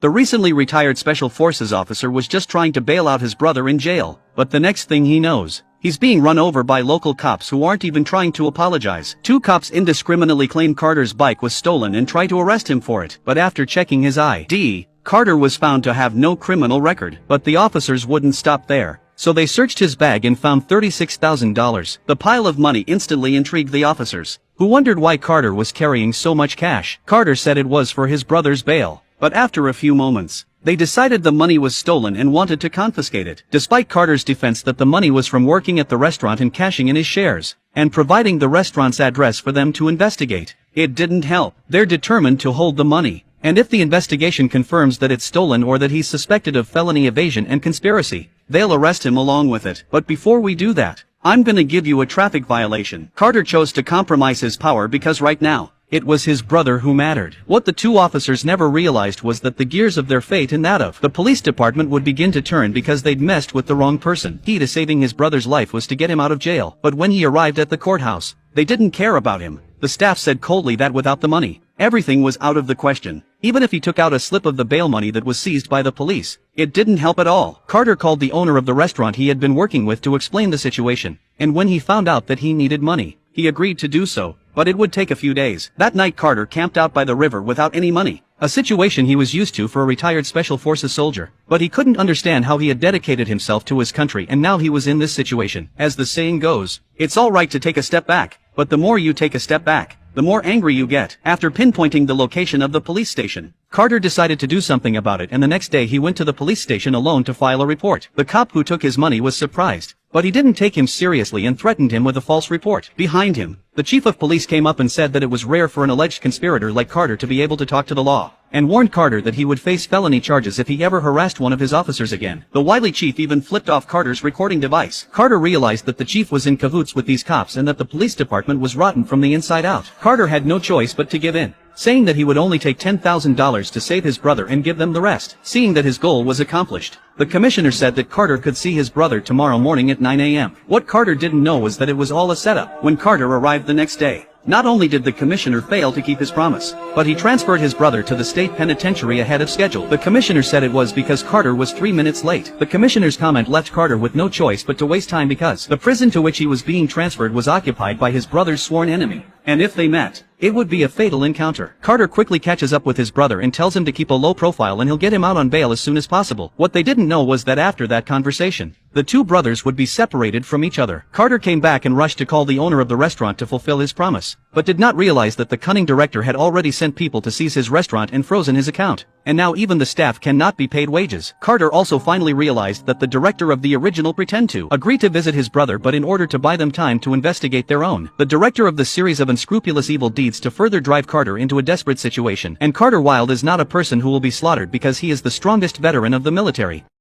The recently retired Special Forces officer was just trying to bail out his brother in jail, but the next thing he knows, he's being run over by local cops who aren't even trying to apologize. Two cops indiscriminately claim Carter's bike was stolen and try to arrest him for it, but after checking his ID, Carter was found to have no criminal record. But the officers wouldn't stop there, so they searched his bag and found $36,000. The pile of money instantly intrigued the officers, who wondered why Carter was carrying so much cash. Carter said it was for his brother's bail, but after a few moments, they decided the money was stolen and wanted to confiscate it. Despite Carter's defense that the money was from working at the restaurant and cashing in his shares, and providing the restaurant's address for them to investigate, it didn't help. They're determined to hold the money, and if the investigation confirms that it's stolen or that he's suspected of felony evasion and conspiracy, they'll arrest him along with it. But before we do that, I'm gonna give you a traffic violation. Carter chose to compromise his power because right now, it was his brother who mattered. What the two officers never realized was that the gears of their fate and that of the police department would begin to turn because they'd messed with the wrong person. Key to saving his brother's life was to get him out of jail. But when he arrived at the courthouse, they didn't care about him. The staff said coldly that without the money, everything was out of the question. Even if he took out a slip of the bail money that was seized by the police, it didn't help at all. Carter called the owner of the restaurant he had been working with to explain the situation, and when he found out that he needed money, he agreed to do so, but it would take a few days. That night Carter camped out by the river without any money, a situation he was used to for a retired Special Forces soldier. But he couldn't understand how he had dedicated himself to his country and now he was in this situation. As the saying goes, it's all right to take a step back, but the more you take a step back, the more angry you get. After pinpointing the location of the police station, Carter decided to do something about it, and the next day he went to the police station alone to file a report. The cop who took his money was surprised, but he didn't take him seriously and threatened him with a false report. Behind him, the chief of police came up and said that it was rare for an alleged conspirator like Carter to be able to talk to the law, and warned Carter that he would face felony charges if he ever harassed one of his officers again. The wily chief even flipped off Carter's recording device. Carter realized that the chief was in cahoots with these cops and that the police department was rotten from the inside out. Carter had no choice but to give in, saying that he would only take $10,000 to save his brother and give them the rest. Seeing that his goal was accomplished, the commissioner said that Carter could see his brother tomorrow morning at 9 a.m. What Carter didn't know was that it was all a setup. When Carter arrived the next day, not only did the commissioner fail to keep his promise, but he transferred his brother to the state penitentiary ahead of schedule. The commissioner said it was because Carter was 3 minutes late. The commissioner's comment left Carter with no choice but to waste time because the prison to which he was being transferred was occupied by his brother's sworn enemy, and if they met, it would be a fatal encounter. Carter quickly catches up with his brother and tells him to keep a low profile and he'll get him out on bail as soon as possible. What they didn't know was that after that conversation, the two brothers would be separated from each other. Carter came back and rushed to call the owner of the restaurant to fulfill his promise, but did not realize that the cunning director had already sent people to seize his restaurant and frozen his account, and now even the staff cannot be paid wages. Carter also finally realized that the director of the original Pretend to agree to visit his brother, but in order to buy them time to investigate their own. The director of the series of unscrupulous evil deeds to further drive Carter into a desperate situation, and Carter Wilde is not a person who will be slaughtered because he is the strongest veteran of the military.